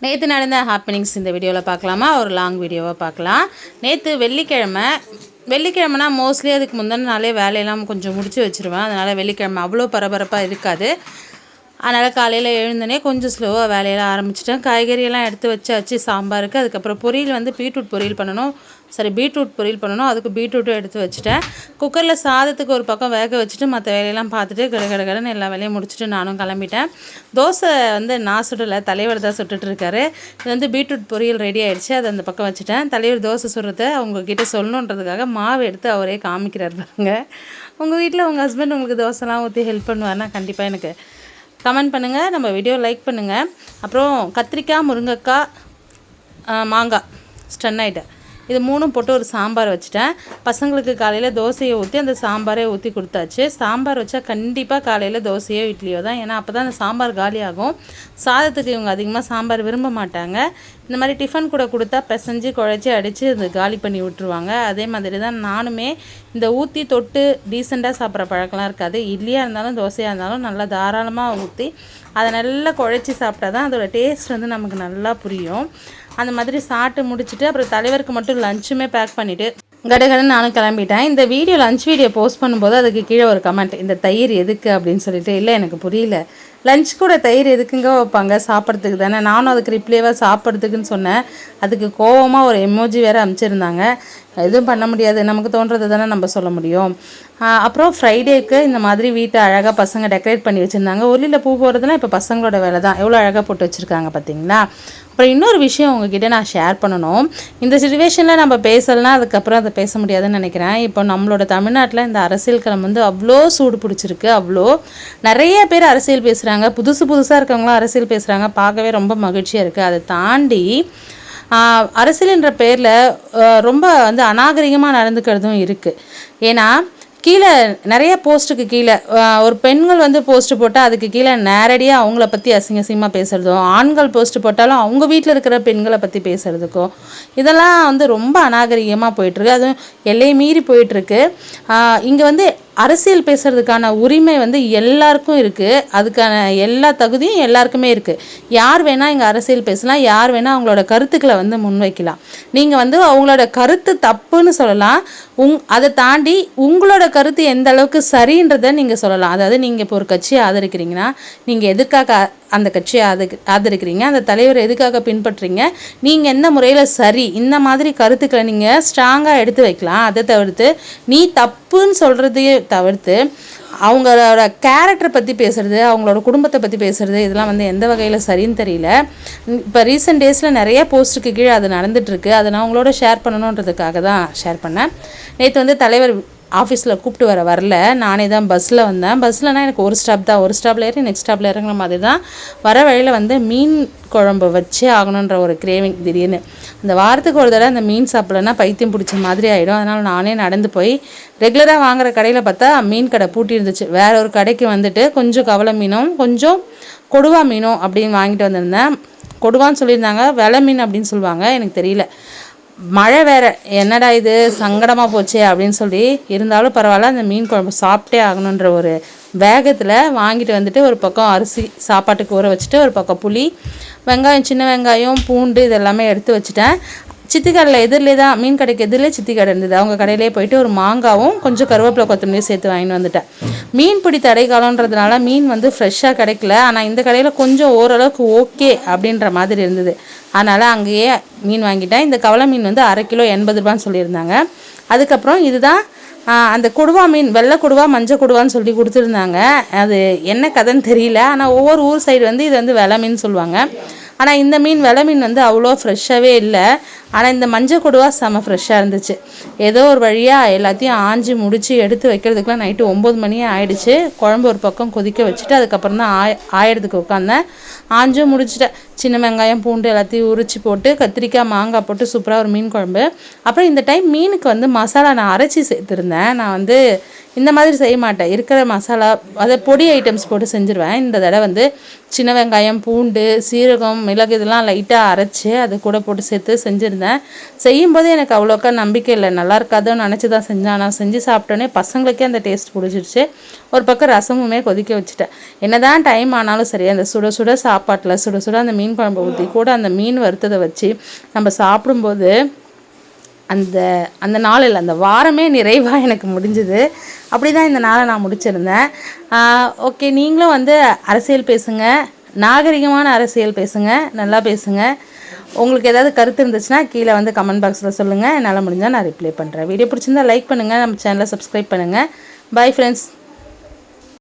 நேற்று நடந்த ஹாப்பனிங்ஸ் இந்த வீடியோவில் பார்க்கலாமா, ஒரு லாங் வீடியோவாக பார்க்கலாம். நேற்று வெள்ளிக்கிழமைனா மோஸ்ட்லி அதுக்கு முந்தின நாளே வேலையெல்லாம் கொஞ்சம் முடிச்சு வச்சுருவேன். அதனால் வெள்ளிக்கிழமை அவ்வளோ பரபரப்பாக இருக்காது. அதனால் காலையில் எழுந்தோடனே கொஞ்சம் ஸ்லோவாக வேலையெல்லாம் ஆரம்பிச்சிட்டேன். காய்கறியெல்லாம் எடுத்து வச்சாச்சு சாம்பாருக்கு. அதுக்கப்புறம் பொரியல் வந்து பீட்ரூட் பொரியல் பண்ணணும். அதுக்கு பீட்ரூட்டும் எடுத்து வச்சுட்டேன். குக்கரில் சாதத்துக்கு ஒரு பக்கம் வேக வச்சுட்டு மற்ற வேலையெல்லாம் பார்த்துட்டு கடகடன்னு எல்லா வேலையும் முடிச்சுட்டு நானும் கிளம்பிட்டேன். தோசை வந்து நான் சுடலை, தலைவர் தான் சுட்டுட்ருக்காரு. இது வந்து பீட்ரூட் பொரியல் ரெடி ஆகிடுச்சு. அதை அந்த பக்கம் வச்சுட்டேன். தலைவர் தோசை சுடுறத அவங்கக்கிட்ட சொல்லணுன்றதுக்காக மாவு எடுத்து அவரே காமிக்கிறார் பாருங்க. உங்கள் வீட்டில் உங்கள் ஹஸ்பண்ட் உங்களுக்கு தோசைலாம் ஊற்றி ஹெல்ப் பண்ணுவார்னா கண்டிப்பாக எனக்கு கமெண்ட் பண்ணுங்கள், நம்ம வீடியோ லைக் பண்ணுங்கள். அப்புறம் கத்திரிக்காய், முருங்கைக்காய், மாங்காய் ஸ்டன்னாயிட்டு இது மூணும் போட்டு ஒரு சாம்பார் வச்சுட்டேன். பசங்களுக்கு காலையில் தோசையை ஊற்றி அந்த சாம்பாரே ஊற்றி கொடுத்தாச்சு. சாம்பார் வச்சா கண்டிப்பாக காலையில் தோசையோ இட்லியோ தான், ஏன்னா அப்போ தான் அந்த சாம்பார் காலியாகும். சாதத்துக்கு இவங்க அதிகமாக சாம்பார் விரும்ப மாட்டாங்க. இந்த மாதிரி டிஃபன் கூட கொடுத்தா பிசைஞ்சு குழச்சி அடித்து அது காலி பண்ணி விட்டுருவாங்க. அதே மாதிரி தான் நானுமே இந்த ஊற்றி தொட்டு டீசெண்டாக சாப்பிட்ற பழக்கம்லாம் இருக்காது. இட்லியாக இருந்தாலும் தோசையாக இருந்தாலும் நல்லா தாராளமாக ஊற்றி அதை நல்லா குழச்சி சாப்பிட்டா தான் அதோடய டேஸ்ட் வந்து நமக்கு நல்லா புரியும். அந்த மாதிரி சாப்பிட்டு முடிச்சுட்டு அப்புறம் தலைவருக்கு மட்டும் லஞ்சுமே பேக் பண்ணிவிட்டு கடகடன்னு நானும் கிளம்பிட்டேன். இந்த வீடியோ லஞ்ச் வீடியோ போஸ்ட் பண்ணும்போது அதுக்கு கீழே ஒரு கமெண்ட், இந்த தயிர் எதுக்கு அப்படின்னு சொல்லிட்டு. இல்லை, எனக்கு புரியல, லஞ்ச் கூட தயிர் எதுக்குங்க வைப்பாங்க, சாப்பிட்றதுக்கு தானே. நானும் அதுக்கு ரிப்ளேவாக சாப்பிட்றதுக்குன்னு சொன்னேன். அதுக்கு கோவமாக ஒரு எமோஜி வேறு அனுப்பிச்சிருந்தாங்க. எதுவும் பண்ண முடியாது, நமக்கு தோன்றது தானே நம்ம சொல்ல முடியும். அப்புறம் ஃப்ரைடேக்கு இந்த மாதிரி வீட்டை அழகாக பசங்க டெக்கரேட் பண்ணி வச்சுருந்தாங்க. ஒல்லியில் பூ போடுறதுலாம் இப்போ பசங்களோட வேலை தான். எவ்வளோ அழகாக போட்டு வச்சுருக்காங்க பார்த்தீங்களா. அப்புறம் இன்னொரு விஷயம் உங்ககிட்ட நான் ஷேர் பண்ணணும். இந்த சிச்சுவேஷனில் நம்ம பேசலைன்னா அதுக்கப்புறம் அதை பேச முடியாதுன்னு நினைக்கிறேன். இப்போ நம்மளோட தமிழ்நாட்டில் இந்த அரசியல் களம் வந்து அவ்வளோ சூடு பிடிச்சிருக்கு. அவ்வளோ நிறைய பேர் அரசியல் பேசுகிறாங்க. புதுசாக இருக்கவங்களாம் அரசியல் பேசுகிறாங்க. பார்க்கவே ரொம்ப மகிழ்ச்சியாக இருக்குது. அதை தாண்டி அரசியல்ன்ற பேரில் ரொம்ப வந்து அநாகரிகமாக நடந்துக்கிறதும் இருக்குது. ஏன்னா கீழே நிறைய போஸ்ட்டுக்கு கீழே ஒரு பெண்கள் வந்து போஸ்ட்டு போட்டால் அதுக்கு கீழே நேரடியாக அவங்கள பற்றி அசிங்கமாக பேசுகிறதும், ஆண்கள் போஸ்ட்டு போட்டாலும் அவங்க வீட்டில் இருக்கிற பெண்களை பற்றி பேசுகிறதுக்கும் இதெல்லாம் வந்து ரொம்ப அநாகரிகமாக போயிட்டுருக்கு. அதுவும் எல்லை மீறி போயிட்டுருக்கு. இங்கே வந்து அரசியல் பேசுகிறதுக்கான உரிமை வந்து எல்லாருக்கும் இருக்குது. அதுக்கான எல்லா தகுதியும் எல்லாருக்குமே இருக்குது. யார் வேணால் இங்கே அரசியல் பேசலாம், யார் வேணால் அவங்களோட கருத்துக்களை வந்து முன்வைக்கலாம். நீங்கள் வந்து அவங்களோட கருத்து தப்புன்னு சொல்லலாம். அதை தாண்டி உங்களோட கருத்து எந்த அளவுக்கு சரின்றதை நீங்கள் சொல்லலாம். அதாவது நீங்கள் இப்போ ஒரு கட்சியை ஆதரிக்கிறீங்கன்னா நீங்கள் எதுக்காக அந்த கட்சியை ஆதரிக்கிறீங்க, அந்த தலைவரை எதுக்காக பின்பற்றுறீங்க, நீங்கள் எந்த முறையில் சரி, இந்த மாதிரி கருத்துக்களை நீங்கள் ஸ்ட்ராங்காக எடுத்து வைக்கலாம். அதை தவிர்த்து நீ தப்புன்னு சொல்கிறதையே தவிர்த்து அவங்களோட கேரக்டரை பற்றி பேசுகிறது, அவங்களோட குடும்பத்தை பற்றி பேசுகிறது, இதெல்லாம் வந்து எந்த வகையில் சரின்னு தெரியல. இப்போ ரீசெண்ட் டேஸில் நிறைய போஸ்ட்டுக்கு கீழே அது நடந்துகிட்ருக்கு. அதை நான் உங்களோட ஷேர் பண்ணணுன்றதுக்காக தான் ஷேர் பண்ணேன். நேற்று வந்து தலைவர் ஆஃபீஸில் கூப்பிட்டு வரல, நானே தான் பஸ்ஸில் வந்தேன். பஸ்ஸில்னால் எனக்கு ஒரு ஸ்டாப் தான், ஒரு ஸ்டாப்பில் ஏறி நெக்ஸ்ட் ஸ்டாப்பில் இறங்குற மாதிரி தான். வர வழியில் வந்து மீன் குழம்பு வச்சே ஆகணுன்ற ஒரு கிரேவிங் திடீர்னு. இந்த வாரத்துக்கு ஒரு தடவை அந்த மீன் சாப்பிட்லன்னா பைத்தியம் பிடிச்ச மாதிரி ஆகிடும். அதனால் நானே நடந்து போய் ரெகுலராக வாங்குகிற கடையில் பார்த்தா மீன் கடை பூட்டி இருந்துச்சு. வேற ஒரு கடைக்கு வந்துட்டு கொஞ்சம் கவலை மீனும் கொஞ்சம் கொடுவா மீனும் அப்படின்னு வாங்கிட்டு வந்திருந்தேன். கொடுவான்னு சொல்லியிருந்தாங்க, வெலை மீன் அப்படின்னு சொல்லுவாங்க, எனக்கு தெரியல. மழை வேறு, என்னடா இது சங்கடமாக போச்சே அப்படின்னு சொல்லி, இருந்தாலும் பரவாயில்ல அந்த மீன் குழம்பு சாப்பிட்டே ஆகணுன்ற ஒரு வேகத்தில் வாங்கிட்டு வந்துட்டு ஒரு பக்கம் அரிசி சாப்பாட்டுக்கு ஊற வச்சுட்டு ஒரு பக்கம் புளி, வெங்காயம், சின்ன வெங்காயம், பூண்டு இதெல்லாமே எடுத்து வச்சுட்டேன். சித்திக்கடையில் எதிரிலே தான், மீன் கடைக்கு எதிரிலே சித்திக்கடை இருந்தது. அவங்க கடையிலே போயிட்டு ஒரு மாங்காவும் கொஞ்சம் கருவேப்பிலை கொத்தமல்லியும் சேர்த்து வாங்கிட்டு வந்துட்டேன். மீன் பிடி தடை காலன்றதுனால மீன் வந்து ஃப்ரெஷ்ஷாக கிடைக்கல. ஆனால் இந்த கடையில் கொஞ்சம் ஓரளவுக்கு ஓகே அப்படின்ற மாதிரி இருந்தது. அதனால் அங்கேயே மீன் வாங்கிட்டேன். இந்த கவலை மீன் வந்து 1/2 கிலோ 80 ரூபான்னு சொல்லியிருந்தாங்க. அதுக்கப்புறம் இதுதான் அந்த கொடுவா மீன், வெள்ளை கொடுவா, மஞ்சள் கொடுவான்னு சொல்லி கொடுத்துருந்தாங்க. அது என்ன கதைன்னு தெரியல. ஆனால் ஒவ்வொரு ஊர் சைடு வந்து இது வந்து வெலை மீன் சொல்லுவாங்க. ஆனால் இந்த மீன் வெலை மீன் வந்து அவ்வளோ ஃப்ரெஷ்ஷாகவே இல்லை. ஆனால் இந்த மஞ்சள் கொடுவா செம ஃப்ரெஷ்ஷாக இருந்துச்சு. ஏதோ ஒரு வழியாக எல்லாத்தையும் ஆஞ்சி முடித்து எடுத்து வைக்கிறதுக்குலாம் நைட்டு 9 மணியே ஆயிடுச்சு. குழம்பு ஒரு பக்கம் கொதிக்க வச்சுட்டு அதுக்கப்புறம் தான் ஆயிடுறதுக்கு உட்காந்தேன். ஆஞ்சும் முடிச்சுட்டேன். சின்ன வெங்காயம், பூண்டு எல்லாத்தையும் உரிச்சு போட்டு கத்திரிக்காய், மாங்காய் போட்டு சூப்பராக ஒரு மீன் குழம்பு. அப்புறம் இந்த டைம் மீனுக்கு வந்து மசாலா நான் அரைச்சி சேர்த்துருந்தேன். நான் வந்து இந்த மாதிரி செய்ய மாட்டேன். இருக்கிற மசாலா அதை பொடி ஐட்டம்ஸ் போட்டு செஞ்சுருவேன். இந்த தடவை வந்து சின்ன வெங்காயம், பூண்டு, சீரகம், மிளகு இதெல்லாம் லைட்டாக அரைச்சி அது கூட போட்டு சேர்த்து செஞ்சுருந்தேன். செய்யும்போது எனக்கு அவ்வளோக்கா நம்பிக்கை இல்லை, நல்லா இருக்காதுன்னு நினச்சி தான் செஞ்சேன். ஆனால் செஞ்சு சாப்பிட்டோன்னே பசங்களுக்கே அந்த டேஸ்ட் பிடிச்சிருச்சு. ஒரு பக்கம் ரசமுமே கொதிக்க வச்சுட்டேன். என்ன தான் டைம் ஆனாலும் சரி, அந்த சுட சுட சாப்பாட்டில் சுட சுட அந்த மீன் குழம்பு ஊற்றி கூட அந்த மீன் வறுத்ததை வச்சு நம்ம சாப்பிடும்போது அந்த அந்த நாளில் அந்த வாரமே நிறைவாக எனக்கு முடிஞ்சுது. அப்படி தான் இந்த நாளை நான் முடிச்சிருந்தேன். ஓகே, நீங்களும் வந்து அரசியல் பேசுங்க, நாகரிகமான அரசியல் பேசுங்க, நல்லா பேசுங்க. உங்களுக்கு ஏதாவது கருத்து இருந்துச்சுன்னா கீழே வந்து கமெண்ட் பாக்ஸில் சொல்லுங்கள். என்னால் முடிஞ்சால் நான் ரிப்ளை பண்ணுறேன். வீடியோ பிடிச்சிருந்தா லைக் பண்ணுங்கள், நம்ம சேனலை சப்ஸ்கிரைப் பண்ணுங்கள். Bye friends.